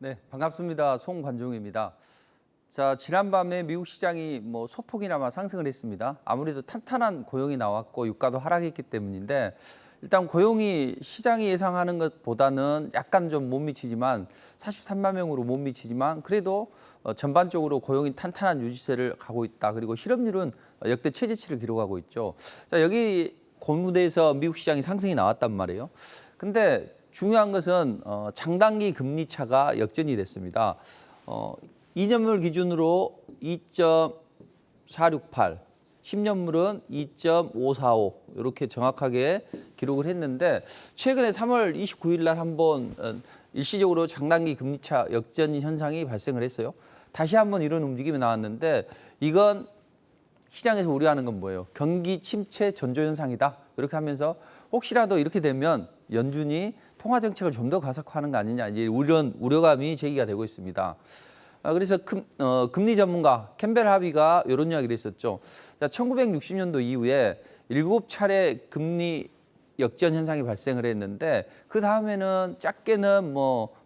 네, 반갑습니다. 송관종입니다. 자, 지난밤에 미국 시장이 소폭이나마 상승을 했습니다. 아무래도 탄탄한 고용이 나왔고 유가도 하락했기 때문인데 일단 고용이 시장이 예상하는 것보다는 약간 좀 못 미치지만 43만 명으로 못 미치지만 그래도 전반적으로 고용이 탄탄한 유지세를 가고 있다. 그리고 실업률은 역대 최저치를 기록하고 있죠. 자, 여기 고무대에서 미국 시장이 상승이 나왔단 말이에요. 근데 중요한 것은 장단기 금리 차가 역전이 됐습니다. 2년물 기준으로 2.468, 10년물은 2.545 이렇게 정확하게 기록을 했는데 최근에 3월 29일 날 한번 일시적으로 장단기 금리 차 역전 현상이 발생을 했어요. 다시 한번 이런 움직임이 나왔는데 이건 시장에서 우려하는 건 뭐예요? 경기 침체 전조 현상이다. 이렇게 하면서 혹시라도 이렇게 되면 연준이 통화 정책을 좀 더 가속화하는 거 아니냐 이제 이런 우려감이 제기가 되고 있습니다. 그래서 금리 전문가 캠벨 하비가 이런 이야기를 했었죠. 1960년도 이후에 7차례 금리 역전 현상이 발생을 했는데 그 다음에는 작게는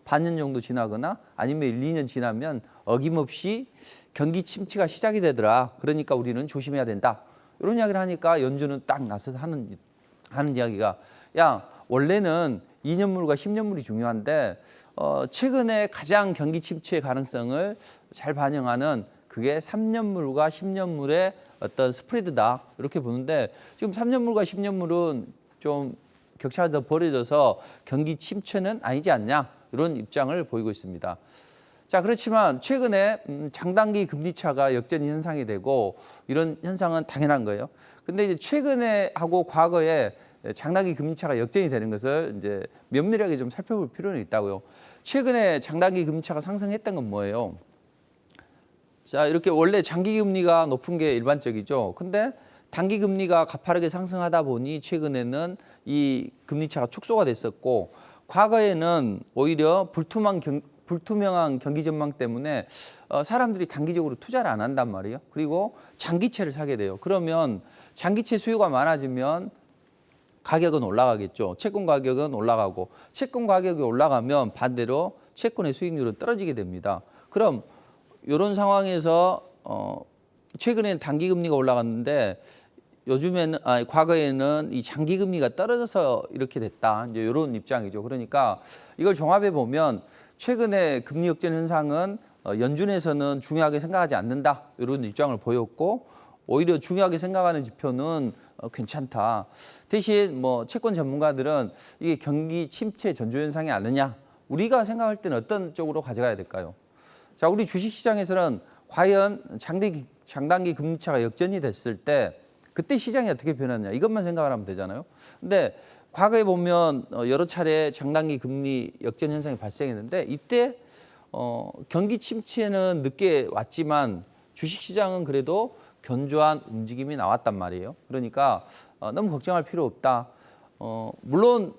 반년 정도 지나거나 아니면 1, 2년 지나면 어김없이 경기 침체가 시작이 되더라. 그러니까 우리는 조심해야 된다. 이런 이야기를 하니까 연준은 딱 나서서 하는 이야기가 야 원래는 2년물과 10년물이 중요한데 최근에 가장 경기 침체의 가능성을 잘 반영하는 그게 3년물과 10년물의 어떤 스프레드다 이렇게 보는데 지금 3년물과 10년물은 좀 격차가 더 벌어져서 경기 침체는 아니지 않냐 이런 입장을 보이고 있습니다. 자, 그렇지만 최근에 장단기 금리 차가 역전 현상이 되고 이런 현상은 당연한 거예요. 근데 이제 최근에 하고 과거에 장단기 금리 차가 역전이 되는 것을 이제 면밀하게 좀 살펴볼 필요는 있다고요. 최근에 장단기 금리 차가 상승했던 건 뭐예요? 자, 이렇게 원래 장기 금리가 높은 게 일반적이죠. 근데 단기 금리가 가파르게 상승하다 보니 최근에는 이 금리 차가 축소가 됐었고 과거에는 오히려 불투명한 경기 전망 때문에 사람들이 단기적으로 투자를 안 한단 말이에요. 그리고 장기채를 사게 돼요. 그러면 장기채 수요가 많아지면 가격은 올라가겠죠. 채권 가격은 올라가고 채권 가격이 올라가면 반대로 채권의 수익률은 떨어지게 됩니다. 그럼 이런 상황에서 최근에는 단기 금리가 올라갔는데 과거에는 이 장기 금리가 떨어져서 이렇게 됐다. 이제 이런 입장이죠. 그러니까 이걸 종합해 보면 최근에 금리 역전 현상은 연준에서는 중요하게 생각하지 않는다. 이런 입장을 보였고 오히려 중요하게 생각하는 지표는 괜찮다. 대신 채권 전문가들은 이게 경기 침체 전조 현상이 아니냐. 우리가 생각할 때는 어떤 쪽으로 가져가야 될까요? 자, 우리 주식시장에서는 과연 장단기 금리차가 역전이 됐을 때 그때 시장이 어떻게 변했냐 이것만 생각을 하면 되잖아요. 근데 과거에 보면 여러 차례 장단기 금리 역전 현상이 발생했는데 이때 경기 침체는 늦게 왔지만 주식시장은 그래도 견조한 움직임이 나왔단 말이에요. 그러니까 너무 걱정할 필요 없다. 물론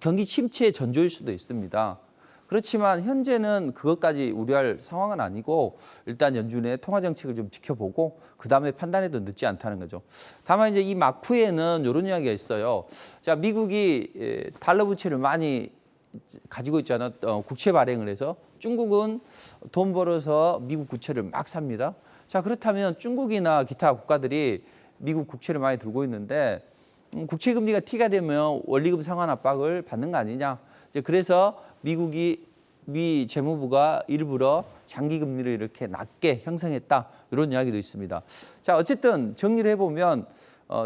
경기 침체의 전조일 수도 있습니다. 그렇지만 현재는 그것까지 우려할 상황은 아니고 일단 연준의 통화 정책을 좀 지켜보고 그다음에 판단해도 늦지 않다는 거죠. 다만 이제 이 막후에는 이런 이야기가 있어요. 자, 미국이 달러 부채를 많이 가지고 있잖아요. 국채 발행을 해서 중국은 돈 벌어서 미국 국채를 막 삽니다. 자, 그렇다면 중국이나 기타 국가들이 미국 국채를 많이 들고 있는데 국채 금리가 T가 되면 원리금 상환 압박을 받는 거 아니냐. 이제 그래서 미 재무부가 일부러 장기 금리를 이렇게 낮게 형성했다. 이런 이야기도 있습니다. 자, 어쨌든 정리를 해보면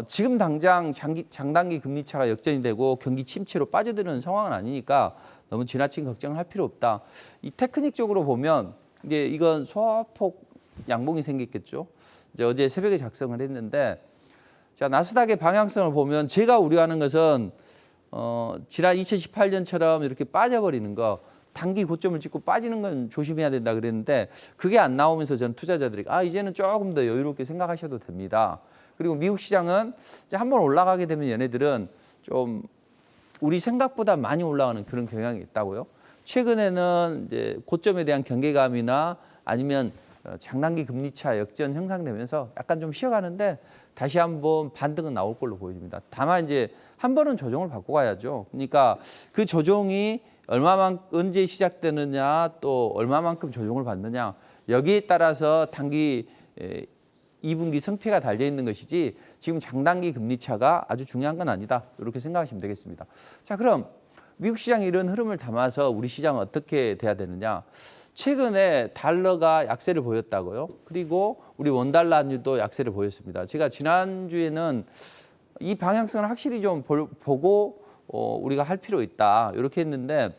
지금 당장 장단기 금리 차가 역전이 되고 경기 침체로 빠져드는 상황은 아니니까 너무 지나친 걱정을 할 필요 없다. 이 테크닉적으로 보면 이제 이건 소폭 양봉이 생겼겠죠. 이제 어제 새벽에 작성을 했는데 자, 나스닥의 방향성을 보면 제가 우려하는 것은 지난 2018년처럼 이렇게 빠져버리는 거 단기 고점을 찍고 빠지는 건 조심해야 된다 그랬는데 그게 안 나오면서 저는 투자자들이 이제는 조금 더 여유롭게 생각하셔도 됩니다. 그리고 미국 시장은 이제 한번 올라가게 되면 얘네들은 좀 우리 생각보다 많이 올라가는 그런 경향이 있다고요. 최근에는 이제 고점에 대한 경계감이나 아니면 장단기 금리차 역전 형성되면서 약간 좀 쉬어가는데 다시 한번 반등은 나올 걸로 보입니다. 다만 이제 한 번은 조정을 받고 가야죠. 그러니까 그 조정이 언제 시작되느냐 또 얼마만큼 조정을 받느냐 여기에 따라서 단기 2분기 성패가 달려 있는 것이지 지금 장단기 금리 차가 아주 중요한 건 아니다. 이렇게 생각하시면 되겠습니다. 자, 그럼 미국 시장이 이런 흐름을 담아서 우리 시장은 어떻게 돼야 되느냐? 최근에 달러가 약세를 보였다고요. 그리고 우리 원달러 환율도 약세를 보였습니다. 제가 지난주에는 이 방향성을 확실히 좀 보고 우리가 할 필요 있다. 이렇게 했는데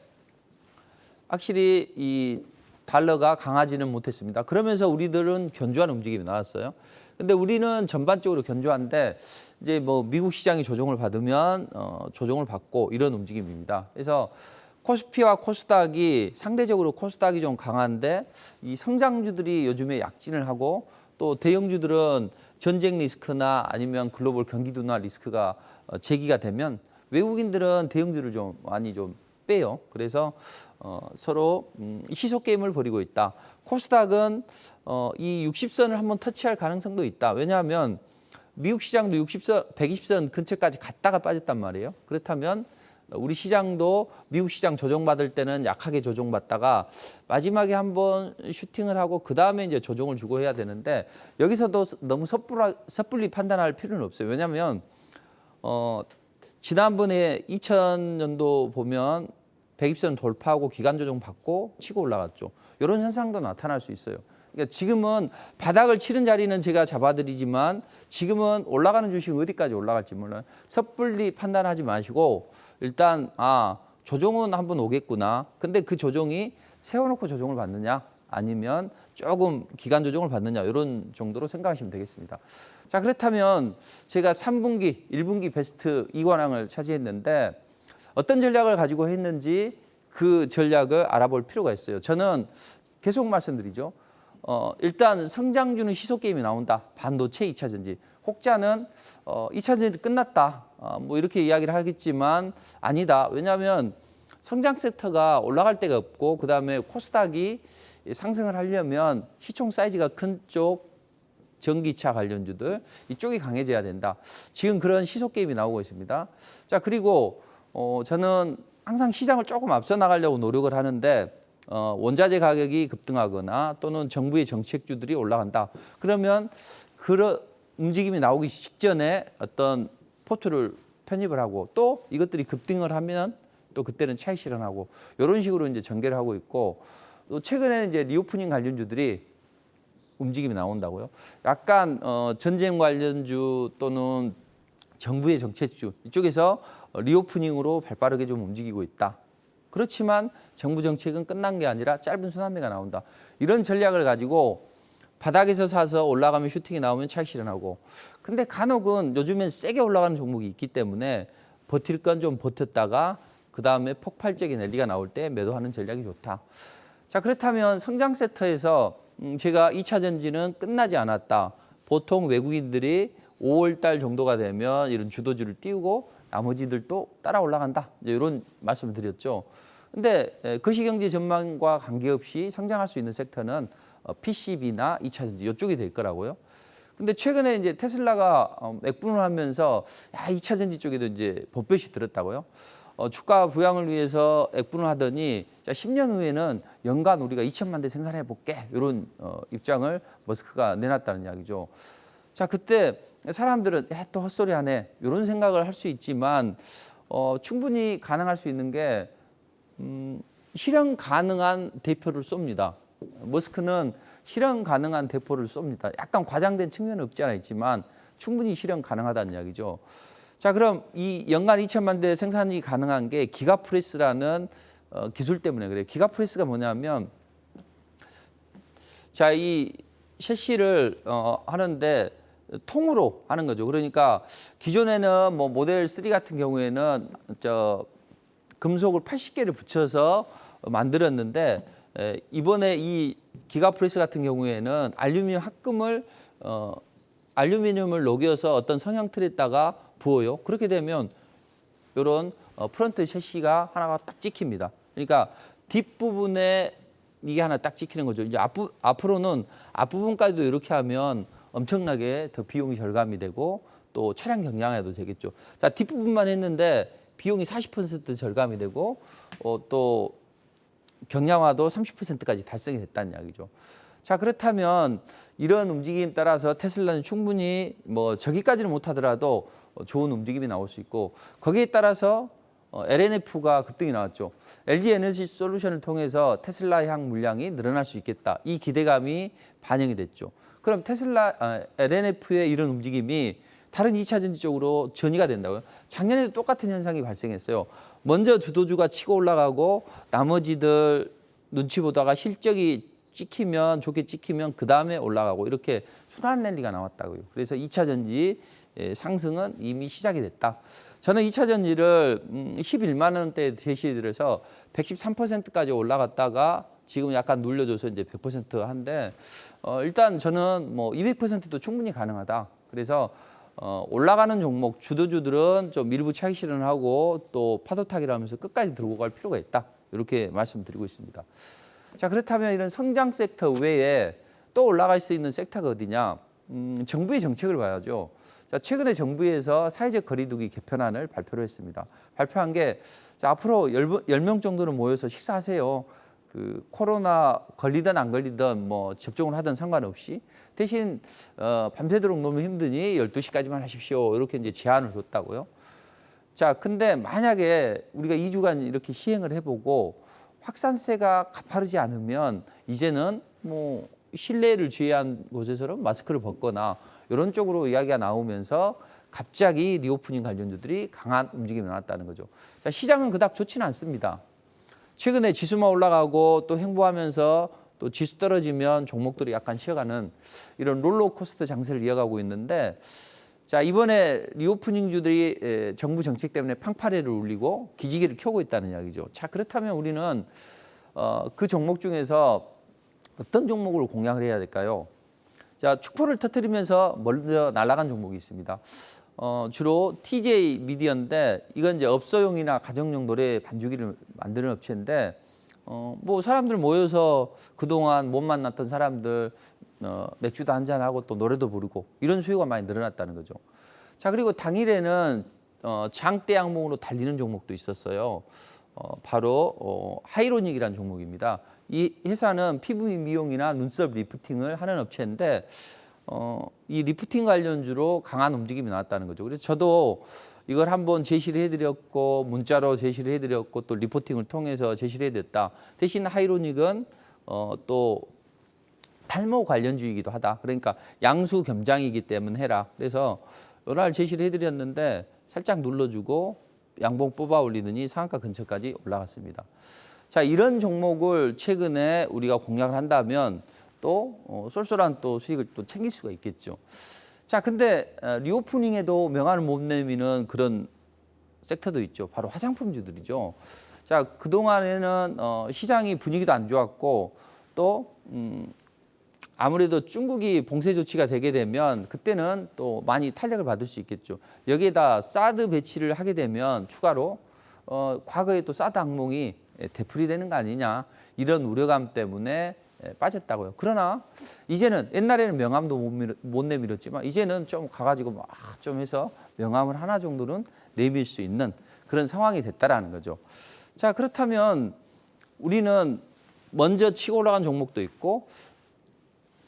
확실히 이 달러가 강하지는 못했습니다. 그러면서 우리들은 견조한 움직임이 나왔어요. 근데 우리는 전반적으로 견조한데 이제 뭐 미국 시장이 조정을 받으면 조정을 받고 이런 움직임입니다. 그래서 코스피와 코스닥이 상대적으로 코스닥이 좀 강한데 이 성장주들이 요즘에 약진을 하고 또 대형주들은 전쟁 리스크나 아니면 글로벌 경기 둔화 리스크가 제기가 되면 외국인들은 대형주를 좀 많이 좀 빼요. 그래서 서로 희소 게임을 벌이고 있다. 코스닥은 이 60선을 한번 터치할 가능성도 있다. 왜냐하면 미국 시장도 120선 근처까지 갔다가 빠졌단 말이에요. 그렇다면 우리 시장도 미국 시장 조정받을 때는 약하게 조정받다가 마지막에 한번 슈팅을 하고 그다음에 이제 조정을 주고 해야 되는데 여기서도 너무 섣불리 판단할 필요는 없어요. 왜냐하면 지난번에 2000년도 보면 120선 돌파하고 기간 조정 받고 치고 올라갔죠. 이런 현상도 나타날 수 있어요. 그러니까 지금은 바닥을 치는 자리는 제가 잡아드리지만 지금은 올라가는 주식 어디까지 올라갈지 몰라요. 섣불리 판단하지 마시고 일단 조정은 한번 오겠구나. 근데 그 조정이 세워놓고 조정을 받느냐 아니면 조금 기간 조정을 받느냐 이런 정도로 생각하시면 되겠습니다. 자, 그렇다면 제가 3분기, 1분기 베스트 2관왕을 차지했는데 어떤 전략을 가지고 했는지 그 전략을 알아볼 필요가 있어요. 저는 계속 말씀드리죠. 일단 성장주는 희소 게임이 나온다. 반도체 2차 전지. 혹자는 2차 전지 끝났다. 뭐 이렇게 이야기를 하겠지만 아니다. 왜냐하면 성장 섹터가 올라갈 데가 없고 그다음에 코스닥이 상승을 하려면 시총 사이즈가 큰 쪽 전기차 관련주들 이쪽이 강해져야 된다. 지금 그런 희소 게임이 나오고 있습니다. 자, 그리고 저는 항상 시장을 조금 앞서 나가려고 노력을 하는데 원자재 가격이 급등하거나 또는 정부의 정책주들이 올라간다. 그러면 그런 움직임이 나오기 직전에 어떤 포트를 편입을 하고 또 이것들이 급등을 하면 또 그때는 차익 실현하고 이런 식으로 이제 전개를 하고 있고 또 최근에는 이제 리오프닝 관련주들이 움직임이 나온다고요. 약간 전쟁 관련주 또는 정부의 정책주 이쪽에서 리오프닝으로 발빠르게 좀 움직이고 있다. 그렇지만 정부 정책은 끝난 게 아니라 짧은 순환매가 나온다. 이런 전략을 가지고 바닥에서 사서 올라가면 슈팅이 나오면 차익 실현하고 근데 간혹은 요즘엔 세게 올라가는 종목이 있기 때문에 버틸 건 좀 버텼다가 그다음에 폭발적인 랠리가 나올 때 매도하는 전략이 좋다. 자, 그렇다면 성장 섹터에서 제가 2차 전지는 끝나지 않았다. 보통 외국인들이 5월 달 정도가 되면 이런 주도주를 띄우고 나머지들도 따라 올라간다. 이제 이런 말씀을 드렸죠. 근데 거시경제 전망과 관계없이 성장할 수 있는 섹터는 PCB나 2차 전지 이쪽이 될 거라고요. 근데 최근에 이제 테슬라가 액분을 하면서 2차 전지 쪽에도 이제 법벳이 들었다고요. 주가 부양을 위해서 액분을 하더니 10년 후에는 연간 우리가 2천만 대 생산해 볼게 이런 입장을 머스크가 내놨다는 이야기죠. 자, 그때 사람들은 또 헛소리하네 이런 생각을 할 수 있지만 충분히 가능할 수 있는 게 실현 가능한 대표를 쏩니다. 머스크는 실현 가능한 대표를 쏩니다. 약간 과장된 측면은 없지 않아 있지만 충분히 실현 가능하다는 이야기죠. 자, 그럼 이 연간 2천만 대 생산이 가능한 게 기가프레스라는 기술 때문에 그래요. 기가프레스가 뭐냐면 자, 이 셰시를 하는데 통으로 하는 거죠. 그러니까 기존에는 뭐 모델 3 같은 경우에는 금속을 80개를 붙여서 만들었는데 이번에 이 기가프레스 같은 경우에는 알루미늄을 녹여서 어떤 성형 틀에다가 부어요. 그렇게 되면 이런 프론트 셰시가 하나가 딱 찍힙니다. 그러니까 뒷부분에 이게 하나 딱 찍히는 거죠. 이제 앞으로는 앞부분까지도 이렇게 하면 엄청나게 더 비용이 절감이 되고 또 차량 경량화도 되겠죠. 자, 뒷부분만 했는데 비용이 40% 절감이 되고 또 경량화도 30%까지 달성이 됐다는 이야기죠. 자, 그렇다면 이런 움직임 따라서 테슬라는 충분히 뭐 저기까지는 못하더라도 좋은 움직임이 나올 수 있고 거기에 따라서 LNF가 급등이 나왔죠. LG 에너지 솔루션을 통해서 테슬라 향 물량이 늘어날 수 있겠다. 이 기대감이 반영이 됐죠. 그럼 LNF의 이런 움직임이 다른 2차 전지 쪽으로 전이가 된다고요? 작년에도 똑같은 현상이 발생했어요. 먼저 주도주가 치고 올라가고 나머지들 눈치 보다가 실적이 좋게 찍히면 그 다음에 올라가고 이렇게 순환 랠리가 나왔다고요. 그래서 2차 전지 상승은 이미 시작이 됐다. 저는 2차 전지를 11만 원대에 제시해드려서 113%까지 올라갔다가 지금 약간 눌려줘서 이제 100% 한데 일단 저는 뭐 200%도 충분히 가능하다. 그래서 올라가는 종목 주도주들은 좀 일부 차익 실현하고 또 파도 타기를 하면서 끝까지 들고 갈 필요가 있다. 이렇게 말씀드리고 있습니다. 자, 그렇다면 이런 성장 섹터 외에 또 올라갈 수 있는 섹터가 어디냐? 정부의 정책을 봐야죠. 자, 최근에 정부에서 사회적 거리두기 개편안을 발표를 했습니다. 발표한 게 자, 앞으로 10명 정도는 모여서 식사하세요. 그 코로나 걸리든 안 걸리든 뭐 접종을 하든 상관없이 대신 밤새도록 너무 힘드니 12시까지만 하십시오. 이렇게 이제 제안을 줬다고요. 자, 근데 만약에 우리가 2주간 이렇게 시행을 해보고 확산세가 가파르지 않으면 이제는 뭐 실내를 제외한 곳에서는 마스크를 벗거나 이런 쪽으로 이야기가 나오면서 갑자기 리오프닝 관련주들이 강한 움직임이 나왔다는 거죠. 자, 시장은 그닥 좋지는 않습니다. 최근에 지수만 올라가고 또 횡보하면서 또 지수 떨어지면 종목들이 약간 쉬어가는 이런 롤러코스터 장세를 이어가고 있는데 자, 이번에 리오프닝주들이 정부 정책 때문에 팡파레를 울리고 기지개를 켜고 있다는 이야기죠. 자, 그렇다면 우리는 그 종목 중에서 어떤 종목을 공략을 해야 될까요? 자, 축포를 터뜨리면서 먼저 날아간 종목이 있습니다. 주로 TJ 미디어인데 이건 이제 업소용이나 가정용 노래 반주기를 만드는 업체인데 뭐 사람들 모여서 그동안 못 만났던 사람들 맥주도 한잔하고 또 노래도 부르고 이런 수요가 많이 늘어났다는 거죠. 자, 그리고 당일에는 장대 양봉으로 달리는 종목도 있었어요. 바로 하이로닉이라는 종목입니다. 이 회사는 피부 미용이나 눈썹 리프팅을 하는 업체인데 이 리프팅 관련주로 강한 움직임이 나왔다는 거죠. 그래서 저도 이걸 한번 제시를 해드렸고 문자로 제시를 해드렸고 또 리포팅을 통해서 제시를 해드렸다. 대신 하이로닉은 또 탈모 관련주이기도 하다. 그러니까 양수 겸장이기 때문에 해라. 그래서 요날 제시를 해드렸는데 살짝 눌러주고 양봉 뽑아 올리더니 상한가 근처까지 올라갔습니다. 자, 이런 종목을 최근에 우리가 공략을 한다면 또 쏠쏠한 또 수익을 또 챙길 수가 있겠죠. 자, 근데 리오프닝에도 명안을 못 내미는 그런 섹터도 있죠. 바로 화장품주들이죠. 자, 그동안에는 시장이 분위기도 안 좋았고 또 아무래도 중국이 봉쇄 조치가 되게 되면 그때는 또 많이 탄력을 받을 수 있겠죠. 여기에다 사드 배치를 하게 되면 추가로 과거에 또 사드 항목이 되풀이되는 거 아니냐 이런 우려감 때문에 빠졌다고요. 그러나 이제는 옛날에는 명함도 못 내밀었지만 이제는 좀 가가지고 막 좀 해서 명함을 하나 정도는 내밀 수 있는 그런 상황이 됐다라는 거죠. 자, 그렇다면 우리는 먼저 치고 올라간 종목도 있고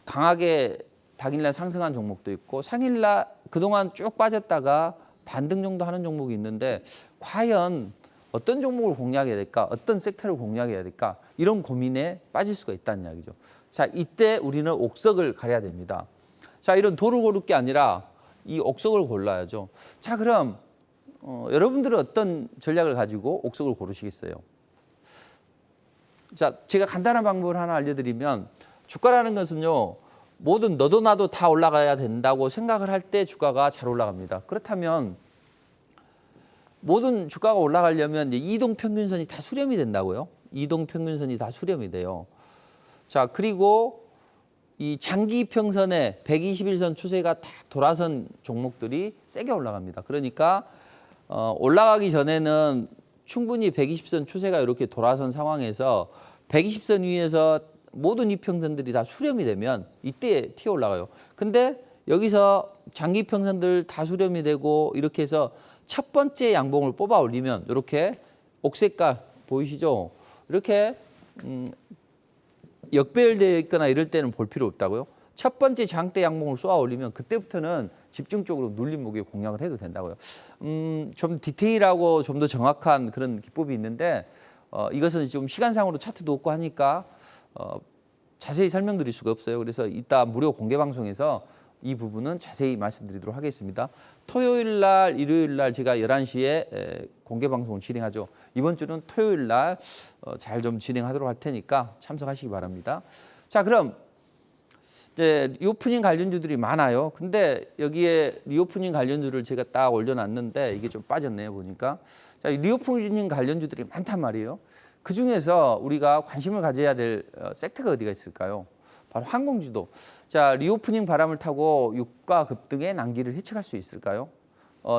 강하게 당일날 상승한 종목도 있고 상일날 그동안 쭉 빠졌다가 반등 정도 하는 종목이 있는데 과연 어떤 종목을 공략해야 될까? 어떤 섹터를 공략해야 될까? 이런 고민에 빠질 수가 있다는 이야기죠. 자, 이때 우리는 옥석을 가려야 됩니다. 자, 이런 도를 고를 게 아니라 이 옥석을 골라야죠. 자, 그럼 여러분들은 어떤 전략을 가지고 옥석을 고르시겠어요? 자, 제가 간단한 방법을 하나 알려드리면 주가라는 것은요. 모든 너도 나도 다 올라가야 된다고 생각을 할 때 주가가 잘 올라갑니다. 그렇다면 모든 주가가 올라가려면 이동평균선이 다 수렴이 된다고요. 이동평균선이 다 수렴이 돼요. 자, 그리고 이 장기평선에 121선 추세가 다 돌아선 종목들이 세게 올라갑니다. 그러니까 올라가기 전에는 충분히 120선 추세가 이렇게 돌아선 상황에서 120선 위에서 모든 이평선들이 다 수렴이 되면 이때 튀어 올라가요. 근데 여기서 장기평선들 다 수렴이 되고 이렇게 해서 첫 번째 양봉을 뽑아 올리면 이렇게 옥색깔 보이시죠? 이렇게 역배열되어 있거나 이럴 때는 볼 필요 없다고요. 첫 번째 장대 양봉을 쏘아 올리면 그때부터는 집중적으로 눌림 목에 공략을 해도 된다고요. 좀 디테일하고 좀 더 정확한 그런 기법이 있는데 이것은 좀 시간상으로 차트도 없고 하니까 자세히 설명드릴 수가 없어요. 그래서 이따 무료 공개 방송에서 이 부분은 자세히 말씀드리도록 하겠습니다. 토요일 날, 일요일 날 제가 11시에 공개 방송을 진행하죠. 이번 주는 토요일 날 잘 좀 진행하도록 할 테니까 참석하시기 바랍니다. 자, 그럼 이제 리오프닝 관련주들이 많아요. 근데 여기에 리오프닝 관련주를 제가 딱 올려놨는데 이게 좀 빠졌네요, 보니까. 자, 리오프닝 관련주들이 많단 말이에요. 그중에서 우리가 관심을 가져야 될 섹터가 어디가 있을까요? 바로 항공주도. 자, 리오프닝 바람을 타고 유가 급등의 난기를 해책할 수 있을까요?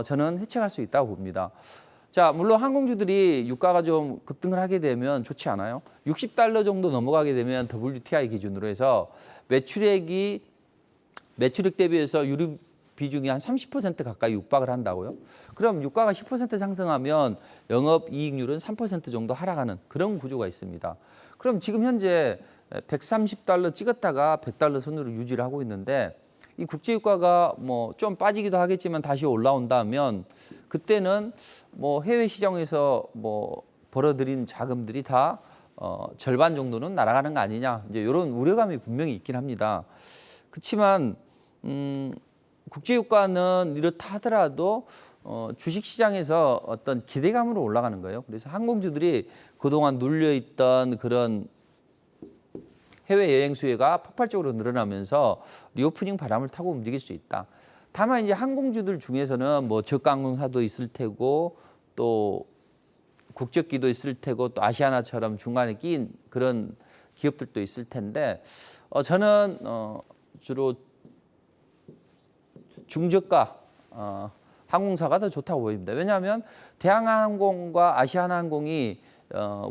저는 해책할 수 있다고 봅니다. 자, 물론 항공주들이 유가가 좀 급등을 하게 되면 좋지 않아요? 60달러 정도 넘어가게 되면 WTI 기준으로 해서 매출액 대비해서 유류 비중이 한 30% 가까이 육박을 한다고요. 그럼 유가가 10% 상승하면 영업이익률은 3% 정도 하락하는 그런 구조가 있습니다. 그럼 지금 현재 130달러 찍었다가 100달러 선으로 유지를 하고 있는데 이 국제유가가 뭐 좀 빠지기도 하겠지만 다시 올라온다면 그때는 뭐 해외 시장에서 뭐 벌어들인 자금들이 다 절반 정도는 날아가는 거 아니냐 이제 이런 우려감이 분명히 있긴 합니다. 그렇지만 국제유가는 이렇다 하더라도 주식시장에서 어떤 기대감으로 올라가는 거예요. 그래서 항공주들이 그동안 눌려있던 그런 해외여행 수요가 폭발적으로 늘어나면서 리오프닝 바람을 타고 움직일 수 있다. 다만 이제 항공주들 중에서는 뭐 저가항공사도 있을 테고 또 국적기도 있을 테고 또 아시아나처럼 중간에 끼인 그런 기업들도 있을 텐데 저는 주로 중저가 항공사가 더 좋다고 보입니다. 왜냐하면 대한항공과 아시아나항공이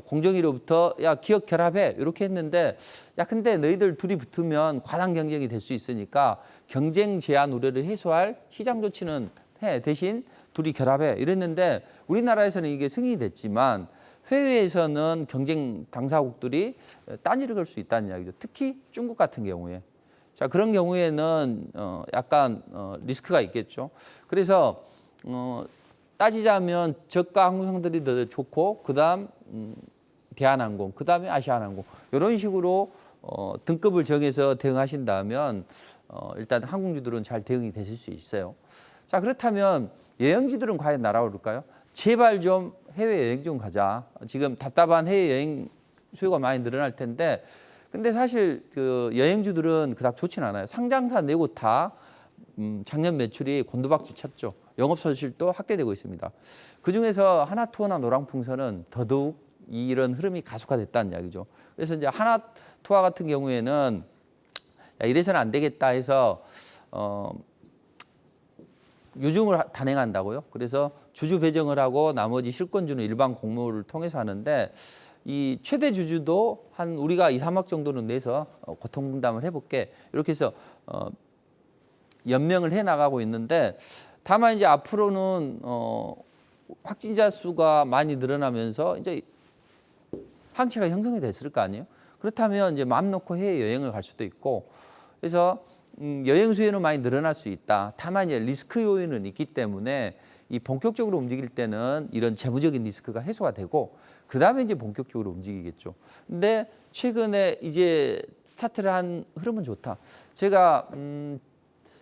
공정위로부터 야 기업 결합해 이렇게 했는데 야 근데 너희들 둘이 붙으면 과당 경쟁이 될 수 있으니까 경쟁 제한 우려를 해소할 시장 조치는 해 대신 둘이 결합해 이랬는데 우리나라에서는 이게 승인이 됐지만 해외에서는 경쟁 당사국들이 딴지를 걸 수 있다는 이야기죠. 특히 중국 같은 경우에. 자 그런 경우에는 약간 리스크가 있겠죠. 그래서 따지자면 저가 항공사들이 더 좋고 그다음 대한항공, 그다음에 아시아나항공 이런 식으로 등급을 정해서 대응하신다면 일단 항공주들은 잘 대응이 되실 수 있어요. 자 그렇다면 여행지들은 과연 날아올까요? 제발 좀 해외여행 좀 가자. 지금 답답한 해외여행 수요가 많이 늘어날 텐데 근데 사실 그 여행주들은 그닥 좋지는 않아요. 상장사 네 곳 다 작년 매출이 곤두박질 쳤죠. 영업손실도 확대되고 있습니다. 그중에서 하나투어나 노랑풍선은 더더욱 이런 흐름이 가속화됐다는 이야기죠. 그래서 이제 하나투어 같은 경우에는 야, 이래서는 안 되겠다 해서 유증을 단행한다고요. 그래서 주주 배정을 하고 나머지 실권주는 일반 공모를 통해서 하는데 이 최대 주주도 한 우리가 2, 3억 정도는 내서 고통 분담을 해볼게 이렇게 해서 연명을 해 나가고 있는데 다만 이제 앞으로는 확진자 수가 많이 늘어나면서 이제 항체가 형성이 됐을 거 아니에요. 그렇다면 이제 마음 놓고 해외 여행을 갈 수도 있고 그래서 여행 수요는 많이 늘어날 수 있다. 다만 이제 리스크 요인은 있기 때문에 이 본격적으로 움직일 때는 이런 재무적인 리스크가 해소가 되고 그 다음에 이제 본격적으로 움직이겠죠. 근데 최근에 이제 스타트를 한 흐름은 좋다. 제가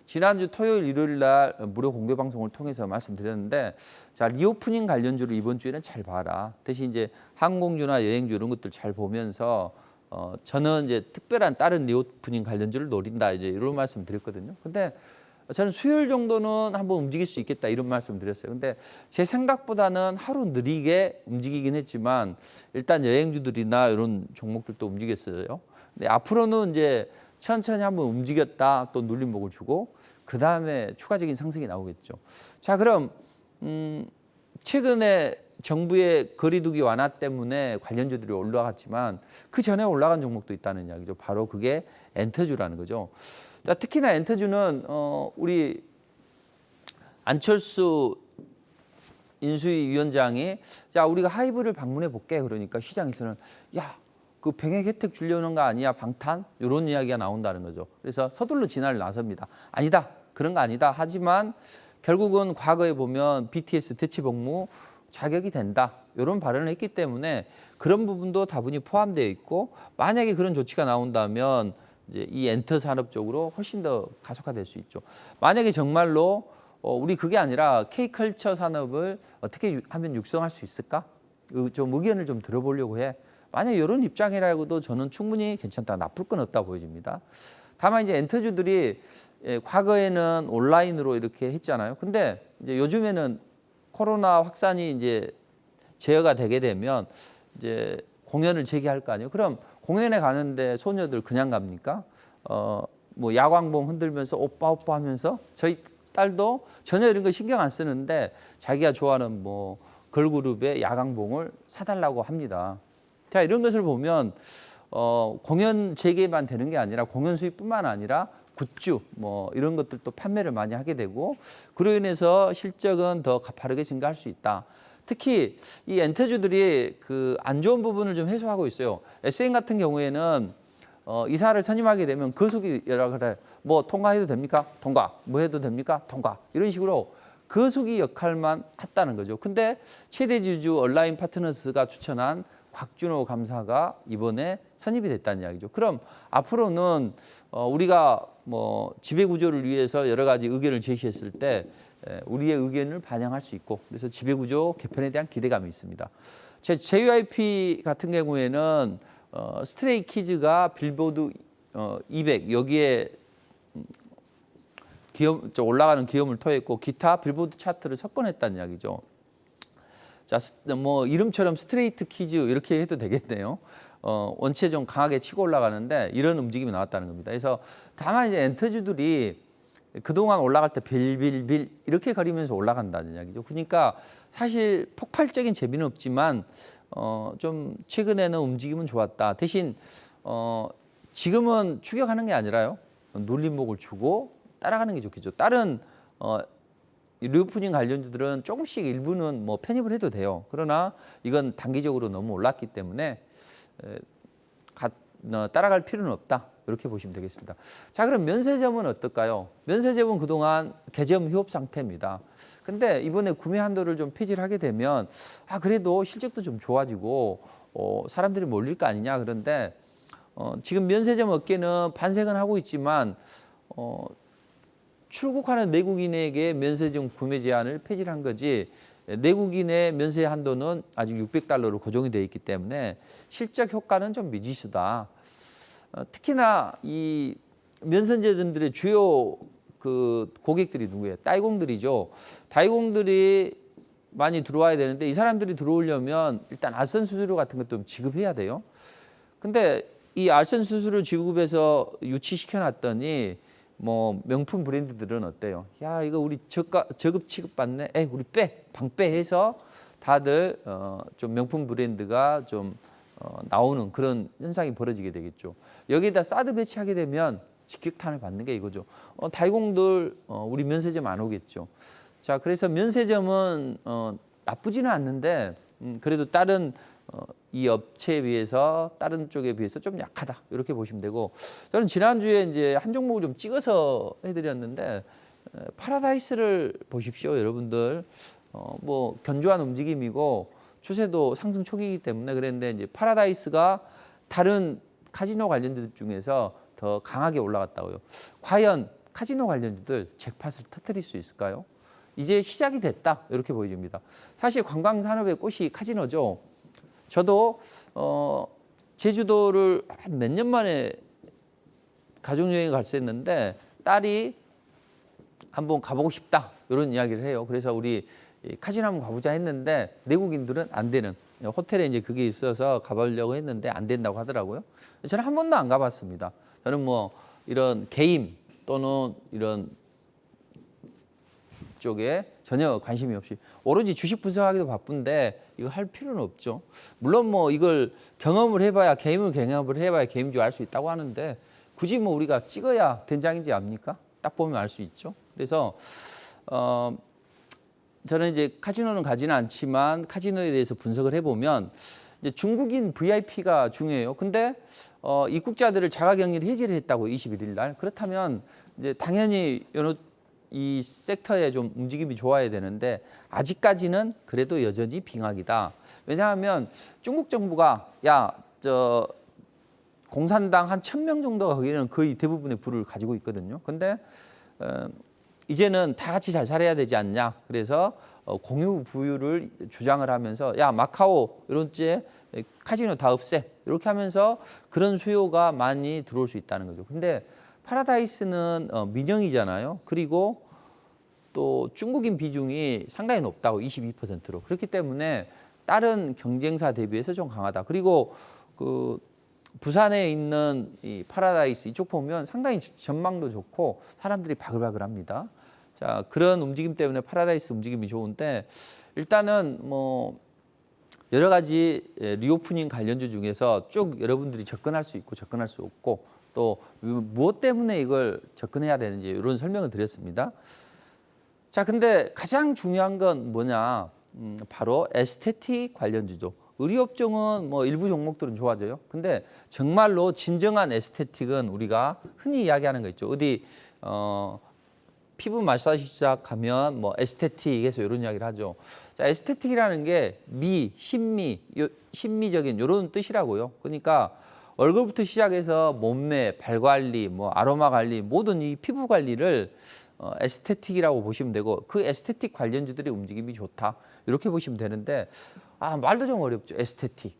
지난주 토요일, 일요일 날 무료 공개 방송을 통해서 말씀드렸는데 자 리오프닝 관련주를 이번 주에는 잘 봐라. 대신 이제 항공주나 여행주 이런 것들 잘 보면서 저는 이제 특별한 다른 리오프닝 관련주를 노린다 이제 이런 말씀 드렸거든요. 근데 저는 수요일 정도는 한번 움직일 수 있겠다 이런 말씀 드렸어요. 근데 제 생각보다는 하루 느리게 움직이긴 했지만 일단 여행주들이나 이런 종목들도 움직였어요. 근데 앞으로는 이제 천천히 한번 움직였다 또 눌림목을 주고 그 다음에 추가적인 상승이 나오겠죠. 자 그럼 최근에 정부의 거리두기 완화 때문에 관련주들이 올라갔지만 그 전에 올라간 종목도 있다는 이야기죠. 바로 그게 엔터주라는 거죠. 자, 특히나 엔터주는 우리 안철수 인수위 위원장이 자 우리가 하이브를 방문해 볼게 그러니까 시장에서는 야 그 병역 혜택 주려는 거 아니야 방탄 이런 이야기가 나온다는 거죠. 그래서 서둘러 진화를 나섭니다. 아니다 그런 거 아니다. 하지만 결국은 과거에 보면 BTS 대체 복무 자격이 된다 이런 발언을 했기 때문에 그런 부분도 다분히 포함되어 있고 만약에 그런 조치가 나온다면 이제 이 엔터 산업 쪽으로 훨씬 더 가속화될 수 있죠. 만약에 정말로 우리 그게 아니라 K컬처 산업을 어떻게 하면 육성할 수 있을까? 좀 의견을 좀 들어보려고 해. 만약 이런 입장이라고도 저는 충분히 괜찮다. 나쁠 건 없다 보여집니다. 다만 이제 엔터주들이 과거에는 온라인으로 이렇게 했잖아요. 근데 이제 요즘에는 코로나 확산이 이제 제어가 되게 되면 이제 공연을 재개할 거 아니에요. 그럼 공연에 가는데 소녀들 그냥 갑니까? 뭐 야광봉 흔들면서 오빠 오빠 하면서 저희 딸도 전혀 이런 거 신경 안 쓰는데 자기가 좋아하는 뭐 걸그룹의 야광봉을 사달라고 합니다. 자 이런 것을 보면 공연 재개만 되는 게 아니라 공연 수입뿐만 아니라 굿즈 뭐 이런 것들도 판매를 많이 하게 되고 그로 인해서 실적은 더 가파르게 증가할 수 있다. 특히 이 엔터주들이 그 안 좋은 부분을 좀 해소하고 있어요. SM 같은 경우에는 이사를 선임하게 되면 거수기 여러 그래 뭐 통과해도 됩니까? 통과. 뭐 해도 됩니까? 통과. 이런 식으로 거수기 역할만 했다는 거죠. 근데 최대 지주 온라인 파트너스가 추천한 곽준호 감사가 이번에 선임이 됐다는 이야기죠. 그럼 앞으로는 우리가 뭐 지배 구조를 위해서 여러 가지 의견을 제시했을 때 우리의 의견을 반영할 수 있고 그래서 지배 구조 개편에 대한 기대감이 있습니다. JYP 같은 경우에는 스트레이키즈가 빌보드 200 여기에 올라가는 기염을 토했고 기타 빌보드 차트를 석권했다는 이야기죠. 자, 뭐 이름처럼 스트레이트 키즈 이렇게 해도 되겠네요. 원체 좀 강하게 치고 올라가는데 이런 움직임이 나왔다는 겁니다. 그래서 다만 이제 엔터주들이 그동안 올라갈 때 빌빌빌 이렇게 거리면서 올라간다는 이야기죠. 그러니까 사실 폭발적인 재미는 없지만 좀 최근에는 움직임은 좋았다. 대신 지금은 추격하는 게 아니라요. 놀림목을 주고 따라가는 게 좋겠죠. 다른 리오프닝 관련주들은 조금씩 일부는 뭐 편입을 해도 돼요. 그러나 이건 단기적으로 너무 올랐기 때문에 따라갈 필요는 없다. 이렇게 보시면 되겠습니다. 자, 그럼 면세점은 어떨까요? 면세점은 그동안 개점 휴업 상태입니다. 근데 이번에 구매 한도를 좀 폐지를 하게 되면 그래도 실적도 좀 좋아지고 사람들이 몰릴 거 아니냐. 그런데 지금 면세점 업계는 반색은 하고 있지만 출국하는 내국인에게 면세점 구매 제한을 폐지를 한 거지 내국인의 면세 한도는 아직 600달러로 고정이 되어 있기 때문에 실적 효과는 좀 미지수다. 특히나 이 면세점들의 주요 그 고객들이 누구예요? 따이공들이죠. 따이공들이 많이 들어와야 되는데 이 사람들이 들어오려면 일단 알선 수수료 같은 것도 지급해야 돼요. 근데 이 알선 수수료 지급해서 유치시켜 놨더니 뭐 명품 브랜드들은 어때요? 야 이거 우리 저급 취급받네. 우리 방빼 해서 다들 좀 명품 브랜드가 좀 나오는 그런 현상이 벌어지게 되겠죠. 여기에다 사드 배치하게 되면 직격탄을 받는 게 이거죠. 다이공들 우리 면세점 안 오겠죠. 자 그래서 면세점은 나쁘지는 않는데 그래도 다른 이 업체에 비해서 다른 쪽에 비해서 좀 약하다 이렇게 보시면 되고 저는 지난주에 이제 한 종목을 좀 찍어서 해드렸는데 파라다이스를 보십시오 여러분들 뭐 견조한 움직임이고 추세도 상승 초기이기 때문에 그랬는데 이제 파라다이스가 다른 카지노 관련주들 중에서 더 강하게 올라갔다고요. 과연 카지노 관련주들 잭팟을 터뜨릴 수 있을까요? 이제 시작이 됐다 이렇게 보여집니다. 사실 관광산업의 꽃이 카지노죠. 저도 제주도를 한 몇 년 만에 가족여행을 갔었는데 딸이 한번 가보고 싶다 이런 이야기를 해요. 그래서 우리 카지노 한번 가보자 했는데 내국인들은 안 되는 호텔에 이제 그게 있어서 가보려고 했는데 안 된다고 하더라고요. 저는 한 번도 안 가봤습니다. 저는 뭐 이런 게임 또는 이런 쪽에 전혀 관심이 없이 오로지 주식 분석하기도 바쁜데 이거 할 필요는 없죠. 물론 뭐 이걸 경험을 해봐야 경험을 해봐야 게임주 알 수 있다고 하는데 굳이 뭐 우리가 찍어야 된장인지 압니까? 딱 보면 알 수 있죠. 그래서 저는 이제 카지노는 가지는 않지만 카지노에 대해서 분석을 해보면 이제 중국인 VIP가 중요해요. 근데 입국자들을 자가격리를 해제를 했다고 21일 날. 그렇다면 이제 당연히 이 섹터에 좀 움직임이 좋아야 되는데 아직까지는 그래도 여전히 빙하기다. 왜냐하면 중국 정부가 공산당 한 1,000명 정도가 거기는 거의 대부분의 부를 가지고 있거든요. 근데 이제는 다 같이 잘 살아야 되지 않냐. 그래서 공유 부유를 주장을 하면서 마카오 이런 데 카지노 다 없애. 이렇게 하면서 그런 수요가 많이 들어올 수 있다는 거죠. 근데 파라다이스는 민영이잖아요. 그리고 또 중국인 비중이 상당히 높다고 22%로. 그렇기 때문에 다른 경쟁사 대비해서 좀 강하다. 그리고 그 부산에 있는 이 파라다이스 이쪽 보면 상당히 전망도 좋고 사람들이 바글바글합니다. 자, 그런 움직임 때문에 파라다이스 움직임이 좋은데 일단은 뭐 여러 가지 리오프닝 관련주 중에서 쭉 여러분들이 접근할 수 있고 접근할 수 없고 또 무엇 때문에 이걸 접근해야 되는지 이런 설명을 드렸습니다. 자, 근데 가장 중요한 건 뭐냐? 바로 에스테틱 관련주죠. 의료업종은 뭐 일부 종목들은 좋아져요. 근데 정말로 진정한 에스테틱은 우리가 흔히 이야기하는 거 있죠. 어디 피부 마사지 시작하면 뭐 에스테틱에서 이런 이야기를 하죠. 자, 에스테틱이라는 게 심미적인 이런 뜻이라고요. 그러니까 얼굴부터 시작해서 몸매, 발 관리, 뭐 아로마 관리, 모든 이 피부 관리를 에스테틱이라고 보시면 되고 그 에스테틱 관련주들의 움직임이 좋다. 이렇게 보시면 되는데 말도 좀 어렵죠. 에스테틱.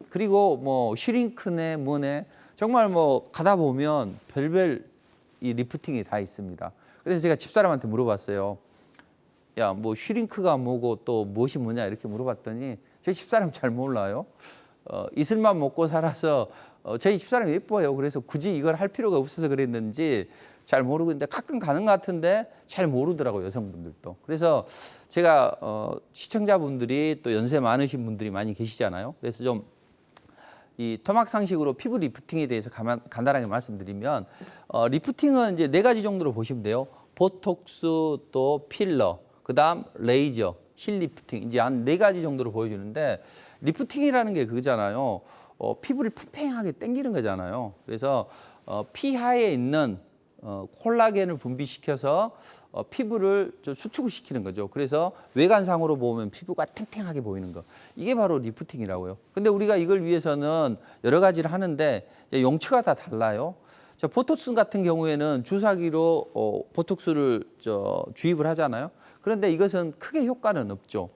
그리고 뭐 슈링크네 뭐네 정말 뭐 가다 보면 별별 이 리프팅이 다 있습니다. 그래서 제가 집사람한테 물어봤어요. 야, 뭐 슈링크가 뭐고 또 무엇이 뭐냐 이렇게 물어봤더니 저희 집사람 잘 몰라요. 이슬만 먹고 살아서 저희 집사람이 예뻐요. 그래서 굳이 이걸 할 필요가 없어서 그랬는지 잘 모르고 있는데 가끔 가는 것 같은데 잘 모르더라고요. 여성분들도. 그래서 제가 시청자분들이 또 연세 많으신 분들이 많이 계시잖아요. 그래서 좀 이 토막상식으로 피부 리프팅에 대해서 간단하게 말씀드리면 리프팅은 이제 4가지 정도로 보시면 돼요. 보톡스 또 필러, 그다음 레이저, 힐 리프팅 이제 한 4가지 정도로 보여주는데 리프팅이라는 게 그거잖아요. 피부를 팽팽하게 당기는 거잖아요. 그래서 피하에 있는 콜라겐을 분비시켜서 피부를 좀 수축을 시키는 거죠. 그래서 외관상으로 보면 피부가 탱탱하게 보이는 거. 이게 바로 리프팅이라고요. 근데 우리가 이걸 위해서는 여러 가지를 하는데 용처가 다 달라요. 자, 보톡스 같은 경우에는 주사기로 보톡스를 주입을 하잖아요. 그런데 이것은 크게 효과는 없죠.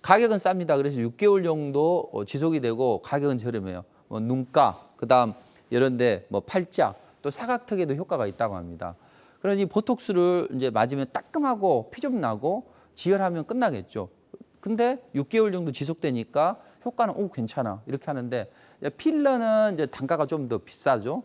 가격은 쌉니다. 그래서 6개월 정도 지속이 되고 가격은 저렴해요. 뭐 눈가, 그다음 이런데 뭐 팔자, 또 사각턱에도 효과가 있다고 합니다. 그러니 보톡스를 이제 맞으면 따끔하고 피 좀 나고 지혈하면 끝나겠죠. 근데 6개월 정도 지속되니까 효과는 괜찮아 이렇게 하는데 필러는 이제 단가가 좀 더 비싸죠.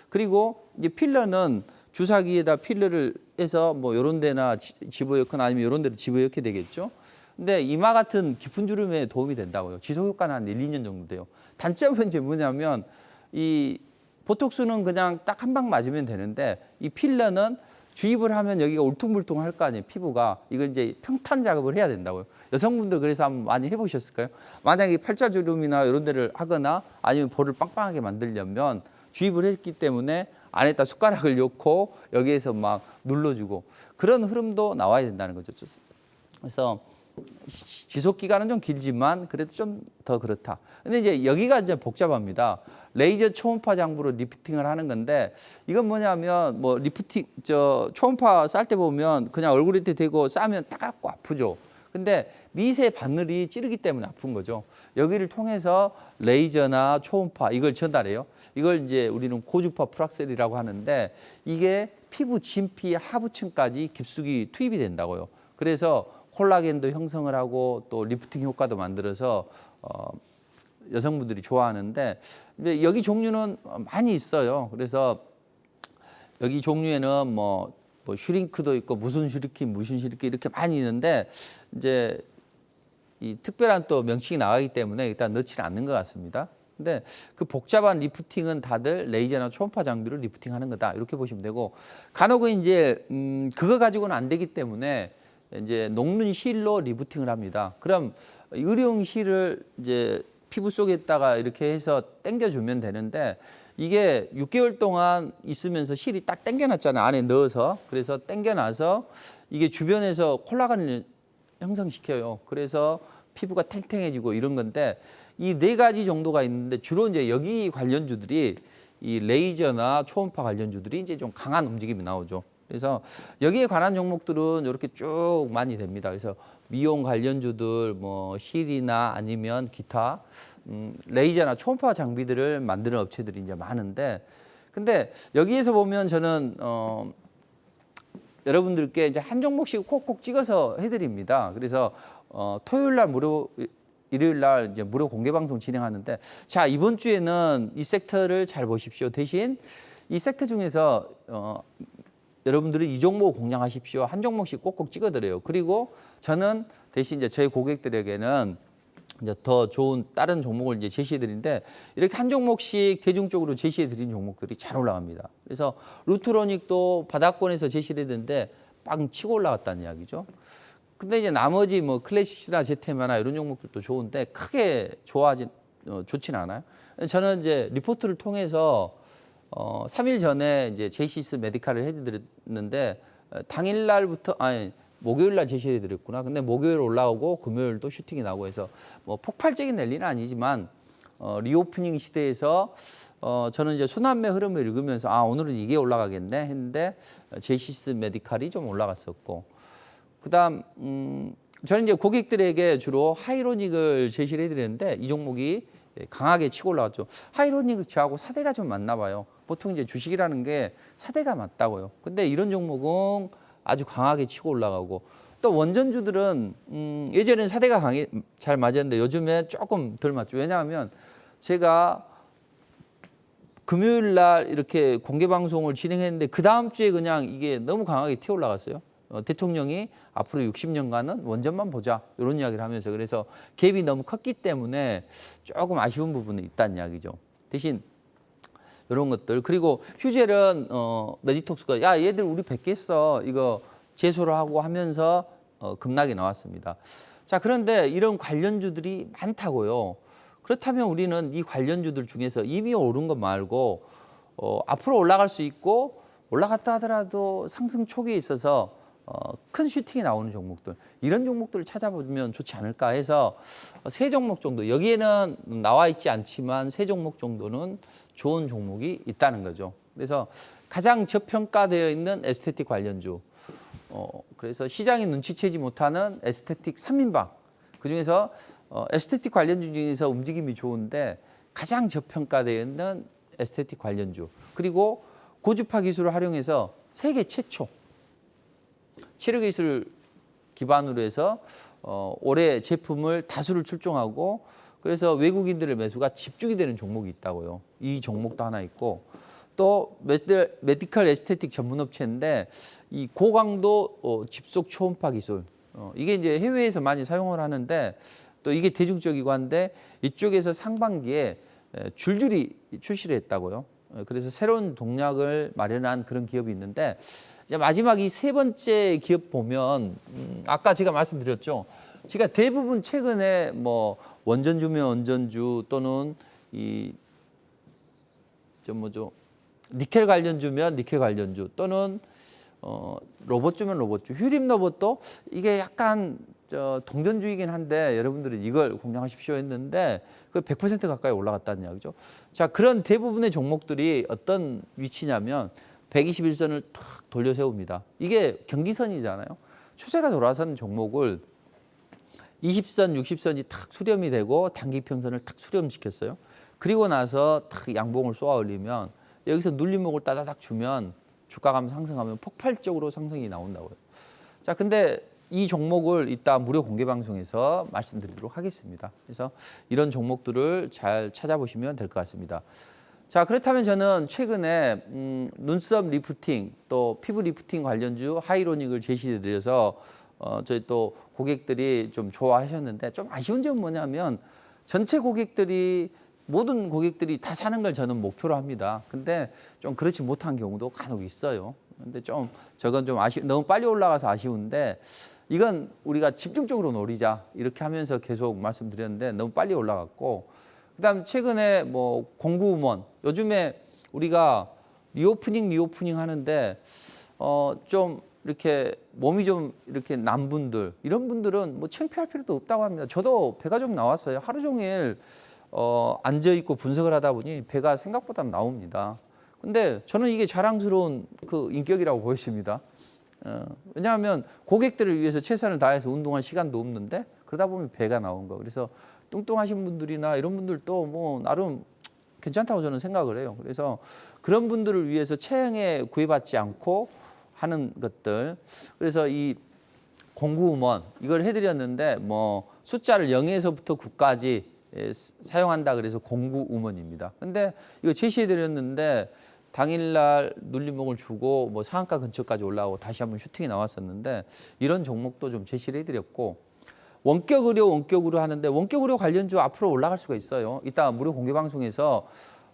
그리고 이제 필러는 주사기에다 필러를 해서 뭐 이런 데나 집어넣거나 아니면 이런 데로 집어넣게 되겠죠. 근데 이마 같은 깊은 주름에 도움이 된다고요. 지속 효과는 한 1, 2년 정도 돼요. 단점은 이제 뭐냐면 이 보톡스는 그냥 딱 한 방 맞으면 되는데 이 필러는 주입을 하면 여기가 울퉁불퉁할 거 아니에요. 피부가. 이걸 이제 평탄 작업을 해야 된다고요. 여성분들 그래서 한번 많이 해보셨을까요? 만약에 팔자주름이나 이런 데를 하거나 아니면 볼을 빵빵하게 만들려면 주입을 했기 때문에 안에다 숟가락을 넣고 여기에서 막 눌러주고 그런 흐름도 나와야 된다는 거죠. 그래서 지속 기간은 좀 길지만 그래도 좀 더 그렇다. 근데 이제 여기가 이제 복잡합니다. 레이저 초음파 장부로 리프팅을 하는 건데 이건 뭐냐면 뭐 리프팅 초음파 쌀 때 보면 그냥 얼굴에 대고 싸면 따갑고 아프죠. 근데 미세 바늘이 찌르기 때문에 아픈 거죠. 여기를 통해서 레이저나 초음파 이걸 전달해요. 이걸 이제 우리는 고주파 프락셀이라고 하는데 이게 피부 진피 하부층까지 깊숙이 투입이 된다고요. 그래서 콜라겐도 형성을 하고 또 리프팅 효과도 만들어서 여성분들이 좋아하는데 여기 종류는 많이 있어요. 그래서 여기 종류에는 뭐 슈링크도 있고 무슨 슈링크 이렇게 많이 있는데 이제 이 특별한 또 명칭이 나가기 때문에 일단 넣지는 않는 것 같습니다. 근데 그 복잡한 리프팅은 다들 레이저나 초음파 장비로 리프팅하는 거다 이렇게 보시면 되고 간혹은 이제 그거 가지고는 안 되기 때문에 이제 녹는 실로 리프팅을 합니다. 그럼 의료용 실을 이제 피부 속에다가 이렇게 해서 당겨주면 되는데 이게 6개월 동안 있으면서 실이 딱 당겨놨잖아요. 안에 넣어서. 그래서 당겨놔서 이게 주변에서 콜라겐을 형성시켜요. 그래서 피부가 탱탱해지고 이런 건데 이 네 가지 정도가 있는데 주로 이제 여기 관련주들이 이 레이저나 초음파 관련주들이 이제 좀 강한 움직임이 나오죠. 그래서 여기에 관한 종목들은 이렇게 쭉 많이 됩니다. 그래서 미용 관련주들, 뭐 힐이나 아니면 기타 레이저나 초음파 장비들을 만드는 업체들이 이제 많은데, 근데 여기에서 보면 저는 여러분들께 이제 한 종목씩 콕콕 찍어서 해드립니다. 그래서 토요일 날 무료, 일요일 날 이제 무료 공개 방송 진행하는데, 자 이번 주에는 이 섹터를 잘 보십시오. 대신 이 섹터 중에서 여러분들이 이 종목 공략하십시오. 한 종목씩 꼭꼭 찍어드려요. 그리고 저는 대신 이제 저희 고객들에게는 이제 더 좋은 다른 종목을 이제 제시해드리는데, 이렇게 한 종목씩 대중적으로 제시해드린 종목들이 잘 올라갑니다. 그래서 루트로닉도 바닥권에서 제시를 했는데 빵 치고 올라갔다는 이야기죠. 근데 이제 나머지 뭐 클래식이나 제테마나 이런 종목들도 좋은데 크게 좋진 않아요. 저는 이제 리포트를 통해서 3일 전에 이제 제이시스 메디칼을 해드렸는데 당일날부터 목요일 날 제시해드렸구나. 근데 목요일 올라오고 금요일도 슈팅이 나오고 해서 뭐 폭발적인 랠리는 아니지만 리오프닝 시대에서 저는 이제 순환매 흐름을 읽으면서 오늘은 이게 올라가겠네 했는데 제이시스 메디칼이 좀 올라갔었고, 그다음 저는 이제 고객들에게 주로 하이로닉을 제시를 해드렸는데 이 종목이 강하게 치고 올라왔죠. 하이로닉 저하고 사대가 좀 맞나 봐요. 보통 이제 주식이라는 게 사대가 맞다고요. 근데 이런 종목은 아주 강하게 치고 올라가고, 또 원전주들은 예전에는 사대가 잘 맞았는데 요즘에 조금 덜 맞죠. 왜냐하면 제가 금요일 날 이렇게 공개 방송을 진행했는데 그 다음 주에 그냥 이게 너무 강하게 튀어 올라갔어요. 대통령이 앞으로 60년간은 원전만 보자 이런 이야기를 하면서, 그래서 갭이 너무 컸기 때문에 조금 아쉬운 부분이 있다는 이야기죠. 대신 이런 것들, 그리고 휴젤은 메디톡스가 야 얘들 우리 뵙겠어 이거 제소를 하고 하면서 급락이 나왔습니다. 자, 그런데 이런 관련주들이 많다고요. 그렇다면 우리는 이 관련주들 중에서 이미 오른 것 말고 앞으로 올라갈 수 있고 올라갔다 하더라도 상승 초기에 있어서 큰 슈팅이 나오는 종목들, 이런 종목들을 찾아보면 좋지 않을까 해서 세 종목 정도, 여기에는 나와 있지 않지만 세 종목 정도는 좋은 종목이 있다는 거죠. 그래서 가장 저평가되어 있는 에스테틱 관련주, 그래서 시장이 눈치채지 못하는 에스테틱 3인방, 그중에서 에스테틱 관련주 중에서 움직임이 좋은데 가장 저평가되어 있는 에스테틱 관련주, 그리고 고주파 기술을 활용해서 세계 최초 치료 기술 기반으로 해서 올해 제품을 다수를 출종하고, 그래서 외국인들의 매수가 집중이 되는 종목이 있다고요. 이 종목도 하나 있고, 또 메디컬 에스테틱 전문 업체인데 이 고강도 집속 초음파 기술, 이게 이제 해외에서 많이 사용을 하는데 또 이게 대중적이고 한데 이쪽에서 상반기에 줄줄이 출시를 했다고요. 그래서 새로운 동략을 마련한 그런 기업이 있는데, 이제 마지막 이 세 번째 기업 보면 아까 제가 말씀드렸죠. 제가 대부분 최근에 뭐 원전주면 원전주 또는 니켈 관련주면 니켈 관련주 또는 로봇주면 로봇주, 휴림 로봇도 이게 약간 동전주이긴 한데 여러분들은 이걸 공략하십시오 했는데 그 100% 가까이 올라갔다는 이야기죠. 자, 그런 대부분의 종목들이 어떤 위치냐면 121선을 탁 돌려 세웁니다. 이게 경기선이잖아요. 추세가 돌아선 종목을 20선, 60선이 탁 수렴이 되고 단기평선을 탁 수렴시켰어요. 그리고 나서 탁 양봉을 쏘아 올리면 여기서 눌림목을 따다닥 주면 주가가 상승하면 폭발적으로 상승이 나온다고요. 자, 근데 이 종목을 이따 무료 공개 방송에서 말씀드리도록 하겠습니다. 그래서 이런 종목들을 잘 찾아보시면 될 것 같습니다. 자, 그렇다면 저는 최근에 눈썹 리프팅 또 피부 리프팅 관련주 하이로닉을 제시해 드려서 저희 또 고객들이 좀 좋아하셨는데, 좀 아쉬운 점은 뭐냐면 전체 고객들이 모든 고객들이 다 사는 걸 저는 목표로 합니다. 근데 좀 그렇지 못한 경우도 간혹 있어요. 근데 좀 저건 좀 너무 빨리 올라가서 아쉬운데, 이건 우리가 집중적으로 노리자 이렇게 하면서 계속 말씀드렸는데 너무 빨리 올라갔고, 그다음 최근에 뭐 공구음원, 요즘에 우리가 리오프닝 하는데 좀 이렇게 몸이 좀 이렇게 난 분들, 이런 분들은 뭐 창피할 필요도 없다고 합니다. 저도 배가 좀 나왔어요. 하루 종일 앉아 있고 분석을 하다 보니 배가 생각보다 나옵니다. 근데 저는 이게 자랑스러운 그 인격이라고 보였습니다. 왜냐하면 고객들을 위해서 최선을 다해서 운동할 시간도 없는데 그러다 보면 배가 나온 거. 그래서 뚱뚱하신 분들이나 이런 분들도 뭐 나름 괜찮다고 저는 생각을 해요. 그래서 그런 분들을 위해서 체형에 구애받지 않고 하는 것들. 그래서 이 공구음원 이걸 해드렸는데 뭐 숫자를 0에서부터 9까지 사용한다 그래서 공구음원입니다. 근데 이거 제시해드렸는데 당일날 눌림목을 주고 뭐 상한가 근처까지 올라오고 다시 한번 슈팅이 나왔었는데 이런 종목도 좀 제시를 해드렸고, 원격 의료 하는데 원격 의료 관련주 앞으로 올라갈 수가 있어요. 이따 무료 공개 방송에서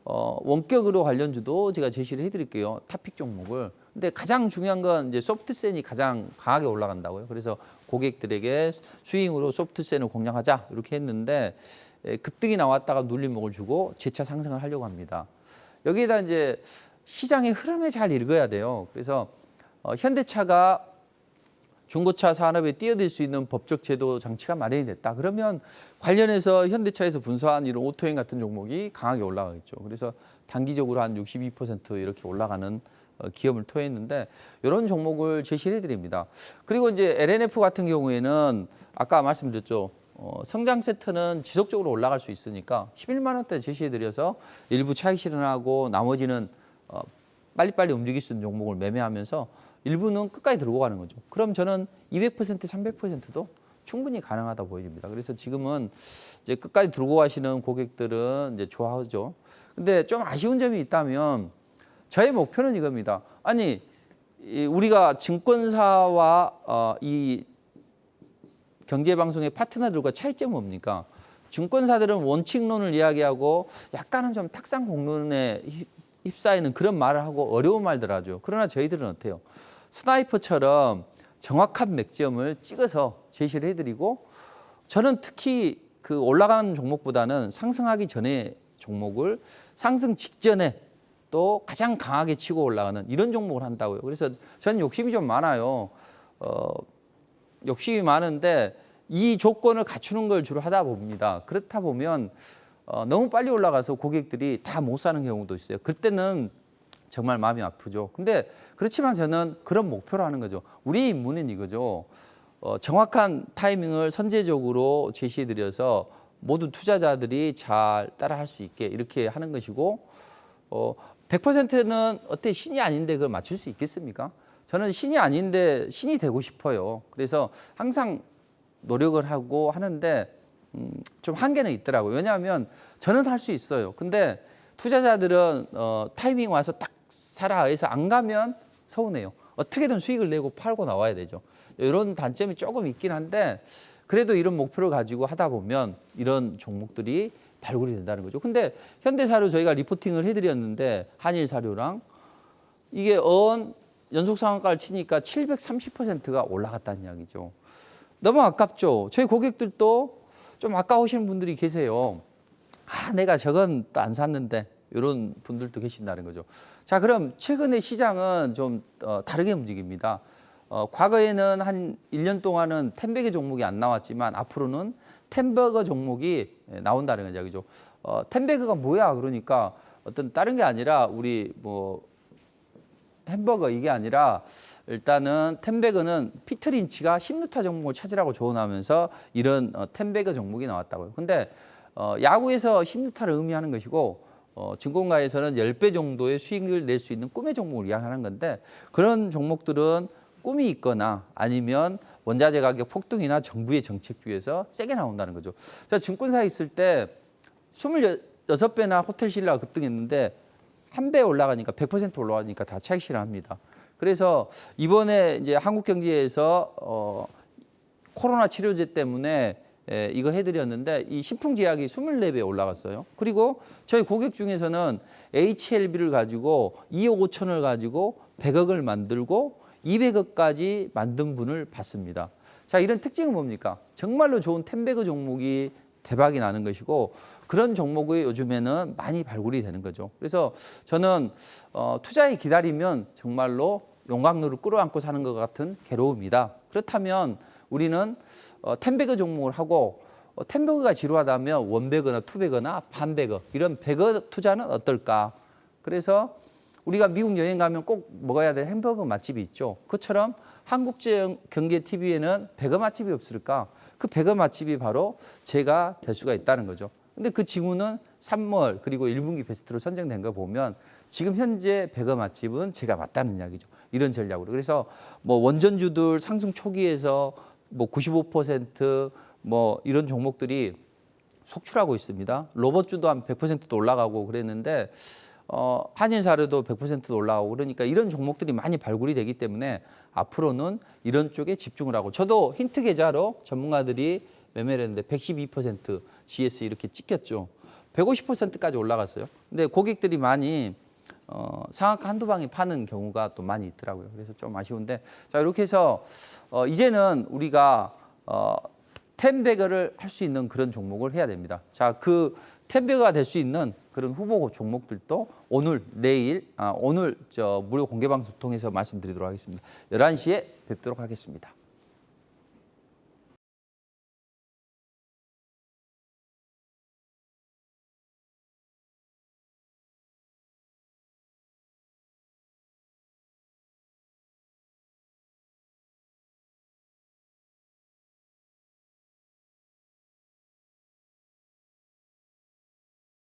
원격 의료 관련주도 제가 제시를 해드릴게요. 탑픽 종목을. 근데 가장 중요한 건 이제 소프트센이 가장 강하게 올라간다고요. 그래서 고객들에게 스윙으로 소프트센을 공략하자 이렇게 했는데 급등이 나왔다가 눌림목을 주고 재차 상승을 하려고 합니다. 여기에다 이제 시장의 흐름에 잘 읽어야 돼요. 그래서 현대차가 중고차 산업에 뛰어들 수 있는 법적 제도 장치가 마련이 됐다. 그러면 관련해서 현대차에서 분사한 이런 오토행 같은 종목이 강하게 올라가겠죠. 그래서 단기적으로 한 62% 이렇게 올라가는 기업을 토했는데 이런 종목을 제시를 해드립니다. 그리고 이제 LNF 같은 경우에는 아까 말씀드렸죠. 성장 세트는 지속적으로 올라갈 수 있으니까 11만 원대 제시해드려서 일부 차익 실현하고 나머지는 빨리빨리 움직일 수 있는 종목을 매매하면서 일부는 끝까지 들고 가는 거죠. 그럼 저는 200%, 300%도 충분히 가능하다 보입니다. 그래서 지금은 이제 끝까지 들고 가시는 고객들은 이제 좋아하죠. 근데 좀 아쉬운 점이 있다면 저의 목표는 이겁니다. 아니, 우리가 증권사와 이 경제방송의 파트너들과 차이점은 뭡니까? 증권사들은 원칙론을 이야기하고 약간은 좀 탁상 공론에 휩싸이는 그런 말을 하고 어려운 말들 하죠. 그러나 저희들은 어때요? 스나이퍼처럼 정확한 맥점을 찍어서 제시를 해드리고, 저는 특히 그 올라가는 종목보다는 상승하기 전에 종목을 상승 직전에 또 가장 강하게 치고 올라가는 이런 종목을 한다고요. 그래서 저는 욕심이 좀 많아요. 욕심이 많은데 이 조건을 갖추는 걸 주로 하다 봅니다. 그렇다 보면 너무 빨리 올라가서 고객들이 다 못 사는 경우도 있어요. 그때는 정말 마음이 아프죠. 근데 그렇지만 저는 그런 목표로 하는 거죠. 우리 임무는 이거죠. 정확한 타이밍을 선제적으로 제시해드려서 모든 투자자들이 잘 따라할 수 있게 이렇게 하는 것이고, 100%는 어때 신이 아닌데 그걸 맞출 수 있겠습니까? 저는 신이 아닌데 신이 되고 싶어요. 그래서 항상 노력을 하고 하는데 좀 한계는 있더라고요. 왜냐하면 저는 할 수 있어요. 근데 투자자들은 타이밍 와서 딱 사라 해서 안 가면 서운해요. 어떻게든 수익을 내고 팔고 나와야 되죠. 이런 단점이 조금 있긴 한데 그래도 이런 목표를 가지고 하다 보면 이런 종목들이 발굴이 된다는 거죠. 근데 현대사료 저희가 리포팅을 해드렸는데 한일사료랑 이게 연속 상한가를 치니까 730%가 올라갔다는 이야기죠. 너무 아깝죠. 저희 고객들도 좀 아까우시는 분들이 계세요. 내가 저건 또 안 샀는데 이런 분들도 계신다는 거죠. 자, 그럼 최근에 시장은 좀 다르게 움직입니다. 과거에는 한 1년 동안은 텐베개 종목이 안 나왔지만 앞으로는 텐버거 종목이 나온다는 거죠. 텐베거가 뭐야? 그러니까 어떤 다른 게 아니라 우리 뭐 햄버거 이게 아니라 일단은 텐베거는 피터 린치가 10루타 종목을 찾으라고 조언하면서 이런 텐베거 종목이 나왔다고요. 근데 야구에서 10루타를 의미하는 것이고 증권가에서는 10배 정도의 수익을 낼 수 있는 꿈의 종목을 이야기하는 건데, 그런 종목들은 꿈이 있거나 아니면 원자재 가격 폭등이나 정부의 정책주에서 세게 나온다는 거죠. 제가 증권사에 있을 때 26배나 호텔신라가 급등했는데 한 배 올라가니까 100% 올라가니까 다 차익 실현합니다. 그래서 이번에 이제 한국경제에서 코로나 치료제 때문에 이거 해드렸는데 이 신풍제약이 24배 올라갔어요. 그리고 저희 고객 중에서는 HLB를 가지고 2억 5천을 가지고 100억을 만들고 200억까지 만든 분을 봤습니다. 자, 이런 특징은 뭡니까? 정말로 좋은 텐베그 종목이 대박이 나는 것이고 그런 종목이 요즘에는 많이 발굴이 되는 거죠. 그래서 저는 투자에 기다리면 정말로 용광로를 끌어안고 사는 것 같은 괴로움이다. 그렇다면 우리는 텐베그 종목을 하고 텐베그가 지루하다면 원베그나 투베그나 반베그 이런 베그 투자는 어떨까? 그래서 우리가 미국 여행 가면 꼭 먹어야 될 햄버거 맛집이 있죠. 그처럼 한국경제TV에는 베거 맛집이 없을까? 그 베거 맛집이 바로 제가 될 수가 있다는 거죠. 근데 그 징후는 3월 그리고 1분기 베스트로 선정된 거 보면 지금 현재 베거 맛집은 제가 맞다는 이야기죠. 이런 전략으로. 그래서 뭐 원전주들 상승 초기에서 뭐 95%뭐 이런 종목들이 속출하고 있습니다. 로봇주도 한 100%도 올라가고 그랬는데 한일사료도 100%도 올라가고 그러니까 이런 종목들이 많이 발굴이 되기 때문에 앞으로는 이런 쪽에 집중을 하고 저도 힌트 계좌로 전문가들이 매매를 했는데 112% GS 이렇게 찍혔죠. 150%까지 올라갔어요. 근데 고객들이 많이 상한가 한두 방에 파는 경우가 또 많이 있더라고요. 그래서 좀 아쉬운데 자 이렇게 해서 이제는 우리가 텐베거를 할 수 있는 그런 종목을 해야 됩니다. 자, 그 텐베거가 될 수 있는 그런 후보 종목들도 오늘, 내일, 오늘 무료 공개 방송 통해서 말씀드리도록 하겠습니다. 11시에 뵙도록 하겠습니다.